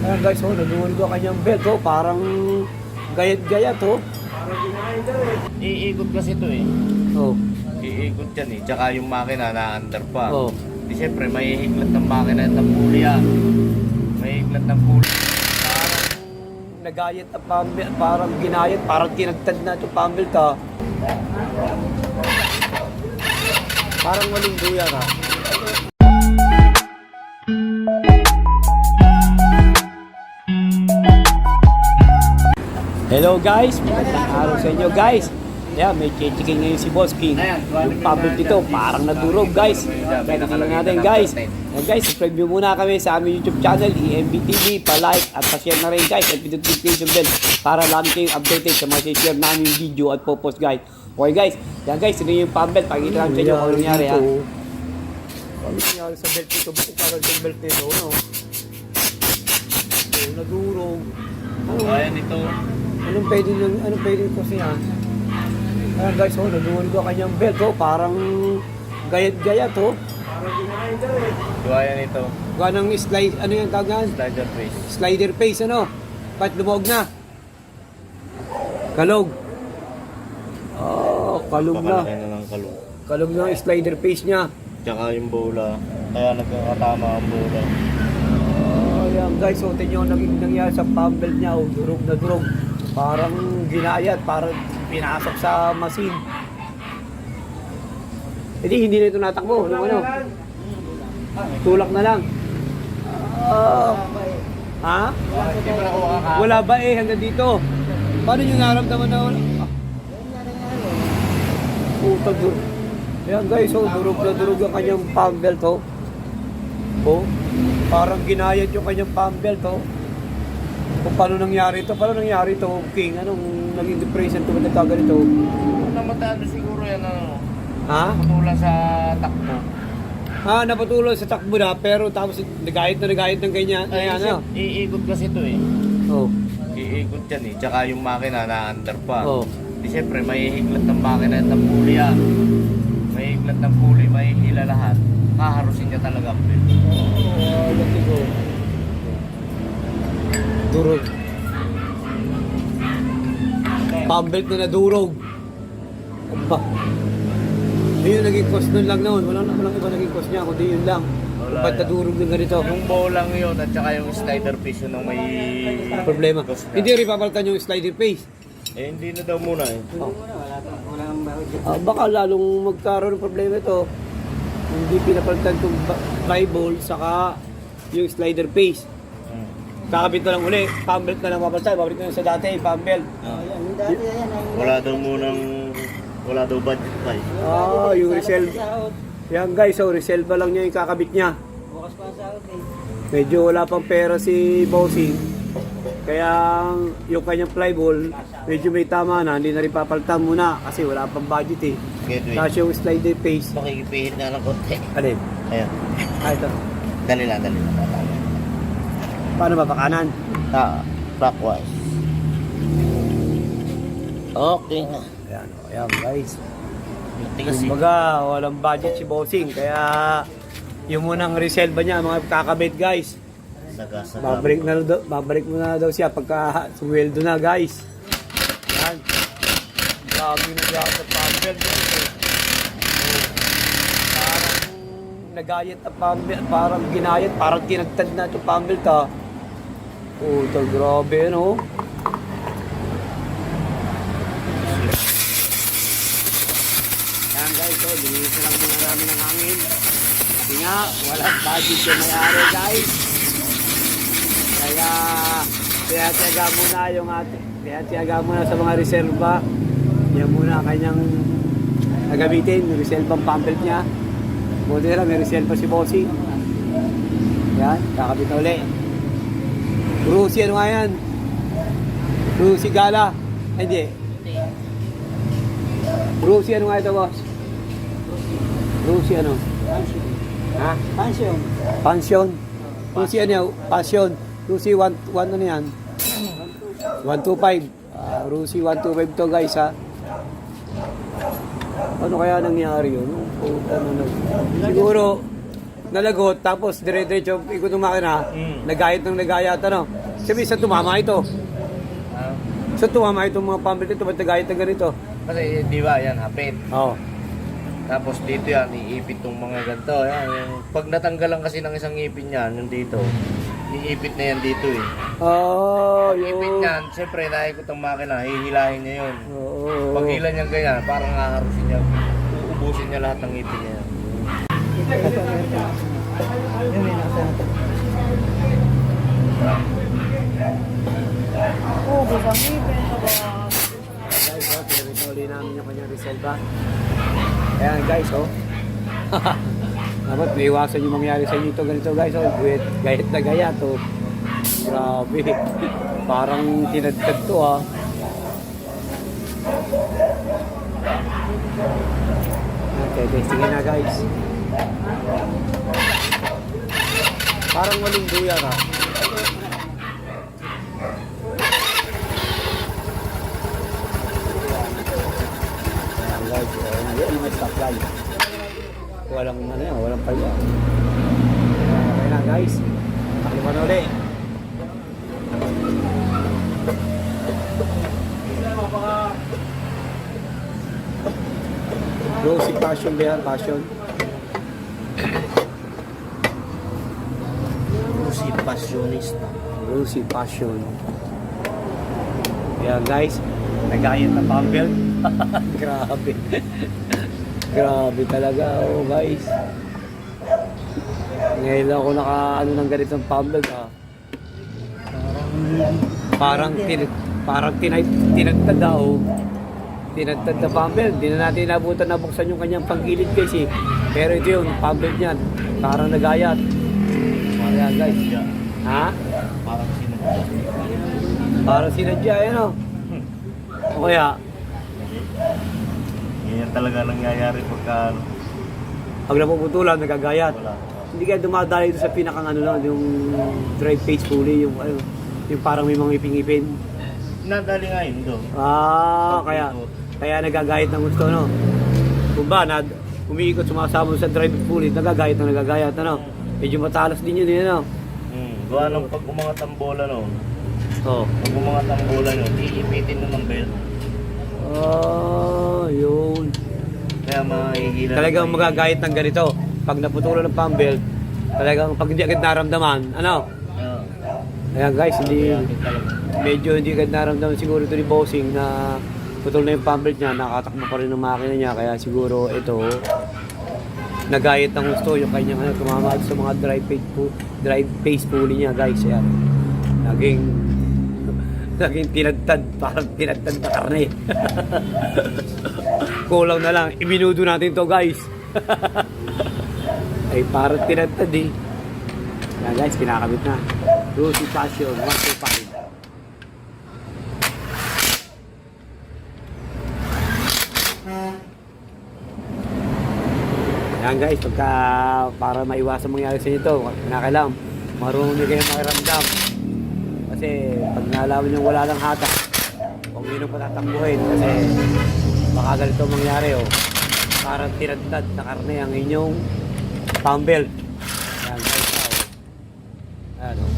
Ayan guys, oh, naduhulog ang kanyang belt, oh, parang gayat-gayat, oh. Iikot kasi ito eh. Oh, Iikot yan eh. Tsaka yung makina na-under pa. oh. Di syempre, may higlat ng makina at ng puli ah. May higlat ng puli. Parang nagayat ang pambelt, parang ginayat, parang tinagtad na ito pambelt, ha. Parang waling buya ka. Hello guys, magandang araw sa inyo guys. Yeah, may chichiking ngayon si Boss King. Yung pambelt dito, parang nadurog guys. Kaya tingnan natin guys. And guys, subscribe nyo muna kami sa aming YouTube channel, EMBTV. Pa-like at pa-share na rin guys. At notification bell para lagi kayong updated sa mga share namin video at po-post guys. Okay guys, yan guys, ito yung pambelt. Pakita namin sa inyo kung ano nangyari ha. Ano nangyari sa belt nito? Bakit parang yung belt nito? Ano? Nadurog. Ano? Ayan ito. Anong pwede ko siya? Ayan guys, oh, naduhulog ang kanyang belt, oh, parang gayat-gayat, oh. Ayan ito. Gawa ng slide, ano yung tawag yan? Slider face. Slider face, ano? Ba't lumog na? Kalog. Oh, kalog na. Pakalaki na ng kalong. Kalog na ang slider face niya. Tsaka yung bola. Kaya nagkakatama ang bola. Oh, ayan guys, oh, tingnan yung naging nangyari sa pambelt niya, oh, durog na durog. Parang ginayat, parang pinasok sa machine. Hindi na ito natakbo. Ano? Tulak na lang. Ha? Hindi mo nakuha ka. Wala ba eh, hanggang dito. Paano nyo naramdaman na wala? Puta, durog. Ayan guys, oh, durog na durog ang kanyang palm belt, oh. Oh, parang ginayat yung kanyang palm belt, oh. Kung paano nangyari ito? Paano nangyari ito, King? Anong naging depression ito? Matatagal ito? Namatalo siguro yan ano. Ha? Patulan sa takbo. Napatuloy sa takbo na, pero tapos nagayat ng ganyan. Ayan, ano? Iikot kasi ito eh. Oh. Iikot yan eh. Tsaka yung makina na-under pa. Oh. Di syempre, may higlat ng makina at ng puli ah. May higlat ng puli, may hila lahat. Kaharusin niya talaga ang belt. Oh, laki ko. Durog. Pambelt na nadurog. Aba. Yun naging cost nun lang noon. Walang iba naging cost niya, kundi yun lang. Ba't nadurog ng ganito? Yung bolang yun at saka yung slider face yun ang may Problema. cost na. Hindi rin papalitan yung slider face. Eh hindi na daw muna eh. Baka lalong magkaroon ng problema ito. Hindi pinapalitan itong Bible saka yung slider face. Kakabit na lang uli, pambelt na lang papalitan. Babalik na lang sa dati, pambelt. Wala daw budget pa eh. Yung resell. Yan guys, so resell pa lang niya yung kakabit niya. Medyo wala pang pera si Bossing. Kaya yung kanyang flyball, medyo may tama na. Hindi na rin papalitan muna kasi wala pang budget eh. Tapos yung slider face. Makikipihit na ng konti. Alin? Ayan. Ito. Dali lang. Paano ba? Pakanan? Clockwise. Okay na. Ayan guys. Tigas eh. Kumbaga, walang budget si Bossing. Kaya yung munang resell ba niya, mga kakabit guys. Babalik mo na daw siya pagka sumweldo na guys. Yan. Grabe na siya sa pambelt. Parang nagayat ang pambelt. Parang ginayat. Parang tinagtad na ito pambelt ha. Puta, grabe ano. Yan guys, so linisin lang muna namin ang hangin. Kasi nga, walang budget yung may-ari guys. Kaya tiyaga muna yung tiyaga muna sa mga reserva. Yan muna kanyang nagamitin, reserva ang pambelt niya. Buti na lang, may reserva si Bossing. Yan, kakabit na uli. Rusi, ano nga yan? Rusi Gala. Hindi. Rusi, ano nga ito, boss? Rusi, ano? Ha? Pension. Pension. Rusi, ano yan? Passion. Rusi 1 ano yan? 125. Rusi 125 to guys ha. Ano kaya nangyari yun? Siguro nalagot, tapos dire-diretso ikot ng makina, nagayat ng nagayat, ano. Sabi, sa tumama ito. Sa tumama itong mga pambit ito, ba't nagayat na ganito? Kasi di ba yan, hapit. Oo. Tapos dito yan, iipit tong mga ganito. Yan, yung, pag natanggalan kasi ng isang ngipin yan, yung dito, iipit na yan dito eh. Oh, Ipit yun. niyan, siyempre naikot ang makina, hihilahin niya yun. Oo. Pag hila niya ganyan, parang haharusin niya, uubusin niya lahat ng ngipin niya. Guys, oh, pinag-uli namin yung kanyang reserva. Ayan guys, oh. Dapat may iwasan yung mangyari sa inyo ito ganito guys, oh. Gayat na gayat, oh. Grabe. Parang tinadtad to, ah. Okay, testingin na guys. Parang waling buya ka. Ayan guys, ayan yung stop line. Walang ano yan, walang palya. Okay na guys. Taklipan ulit. Rosy Passion ba yan? Passion? Si passionista. Rosy Passion. Ayan guys, nagayat na pambelt. Grabe. Grabe talaga, oh guys. Ngayon lang ako ano ng ganitong pambelt, ah. Parang tinagtad daw. Tinagtad na pambelt. Hindi na natin nabutan na buksan yung kanyang panggilid guys eh. Pero ito yung pambelt niyan. Parang nagayat. Ayan guys. Ha? Parang sinadya. Parang sinadya, yan o. O kaya, Ganyan talaga nangyayari pagka pag napuputulan, nagagayat. wala. Hindi kaya dumadali doon sa pinakang ano lang, yung drive face pulley, yung ano, yung parang may mga ipin-ipin. Nadali nga yun doon. Kaya nagagayat ng gusto, no? Kung ba, umiikot, sumasama sa drive pulley, nagagayat, ano? Medyo matalas din yun, ano? Gawa ng pag umangat ang bola no. Oo. Pag umangat ang bola no, iipitin mo ng belt. Yun. Kaya mahihila. Talagang magagayat ng ganito. Pag naputulan ng pambelt, talagang pag hindi agad naramdaman, ano? Ayan guys, medyo hindi agad naramdaman siguro ito ni Bossing na putol na yung pambelt niya, nakatakbo pa rin ng makina niya, kaya siguro ito, nagayat ng gusto yung kanyang tumama sa mga drive face pulley niya guys. Ayan. Naging tinadtad, parang tinadtad na karne. Kulang na lang, iminudo natin to guys. Ay parang tinadtad eh. Yan guys, kinakabit na. Rosy Passion 125. Yan guys, para maiwasan mangyari sa inyo ito, kinakailangan marunong kayo makiramdam. Kasi pag nalaman nyo wala lang hata, huwag nyo patatakbuhin kasi baka ganito mangyari, oh. Parang tinadtad na karne ang inyong pambelt. Yan guys, oh. Ayan, oh.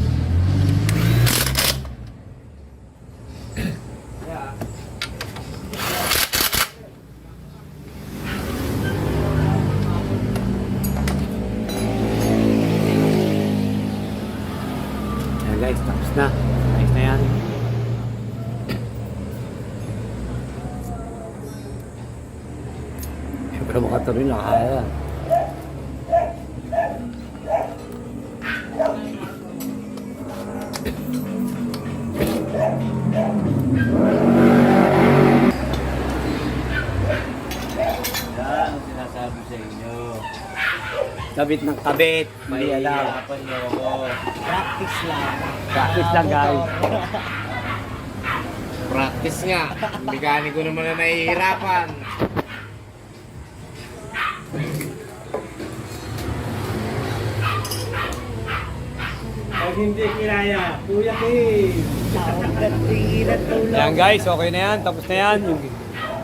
Guys, tapos na. Ayos na yan. Siyempre makatuloy na kaya. Yan ang sinasabi sa inyo. Kabit ng kabit. Mali alam. Mahihirapan niyo ako. Practice lang. Practice lang guys. Practice nga. Mekaniko naman na nahihirapan. Pag hindi kinaya, Kuya Kim. Yan guys, okay na yan. Tapos na yan.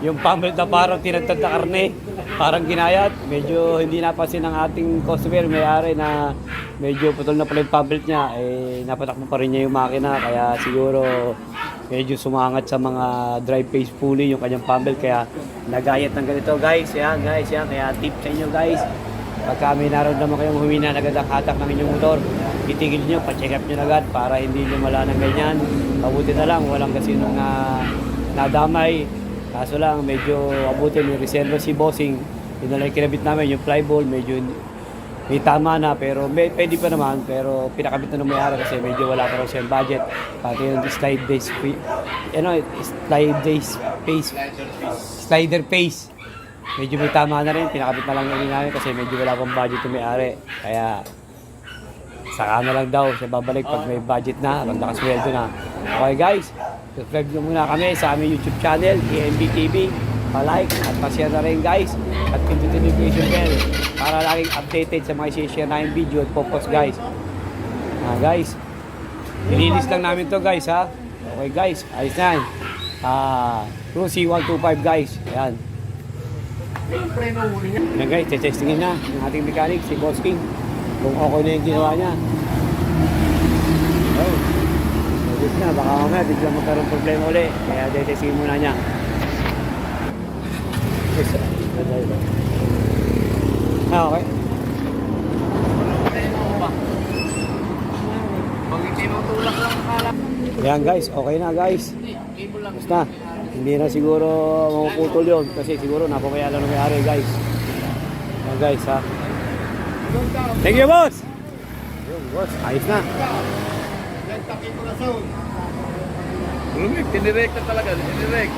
Yung pambelt na parang tinadtad na karne. parang ginayat. Medyo hindi napansin ng ating customer, may-ari na medyo putol na pala yung pump belt niya. Eh, napatakbo pa rin niya yung makina. Kaya siguro medyo sumangat sa mga drive phase pulley yung kanyang pump belt. Kaya nagayat ng ganito guys. Yan guys, yan. Kaya tip sa inyo guys. Pagka may naramdaman kayong humina na agad ang hatak ng inyong motor, itigil nyo, pa-check up nyo na agad para hindi lumala ng ganyan. Mabuti na lang, walang kasi nung nadamay. Kaso lang, medyo abuti, may reserva si Bossing. Yun na lang yung kinabit namin, yung flyball, medyo may tama na, pero pwede pa naman. Pero pinakabit na ng may-ari kasi medyo wala pa raw siyang budget. Pati yung slider face. Medyo may tama na rin, pinakabit na lang yun namin kasi medyo wala pang budget yung may-ari. Kaya saka na lang daw siya babalik pag may budget na, pag nakasweldo na. Okay guys, subscribe nyo muna kami sa aming YouTube channel, EMB TV. Pa-like at pa-share na rin guys. At pindutin yung notification bell para laging updated sa mga i-share na yung video at popost guys. Guys, nililis lang namin to guys ha. Okay guys, ayos na yan. Cruise 125 guys. Ayan. Yan guys, testingin na ng ating mechanic, si Boss King. Kung okay na yung ginawa niya. Oh, nagis na, baka mamaya biglang magkaroon problema ulit. Kaya testingin muna niya. Okay. Pag tinutulak lang akala. Yan guys, okay na guys. Basta, hindi na siguro mapuputol yun kasi siguro napapayalan ng may-ari guys. Yan guys ha. Thank you boss! Yun boss, ayos na. Tinirect na talaga, tinirect.